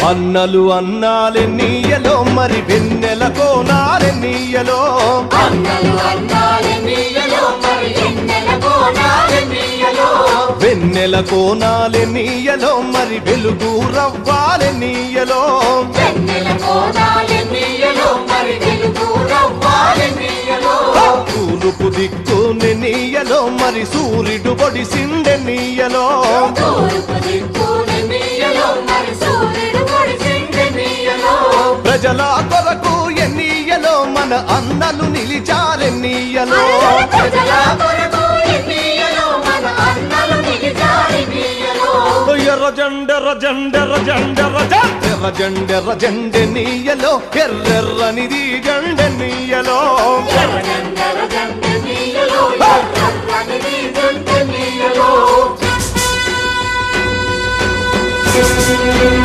అన్నలు అన్నాలెన్నీయలో మరి వెన్నెల కోనాలెన్నీయలో వెన్నెల కోనాలెన్నీయలో మరి వెలుగు రవ్వాలెన్నీయలో తూర్పు దిక్కు నెన్నీయలో మరి సూర్యుడు పొడిసిండెన్నీయలో ప్రజల కొరకు ఎన్నీయలో మన అన్నలు నిలిచారెన్నీయలో ఎర్ర జెండెర్ర జెండెర్ర జెండెర్ర ఎర్ర జెండెర్ర జెండెన్నీయలో ఎర్రెర్రనిది జెండెన్నీయలో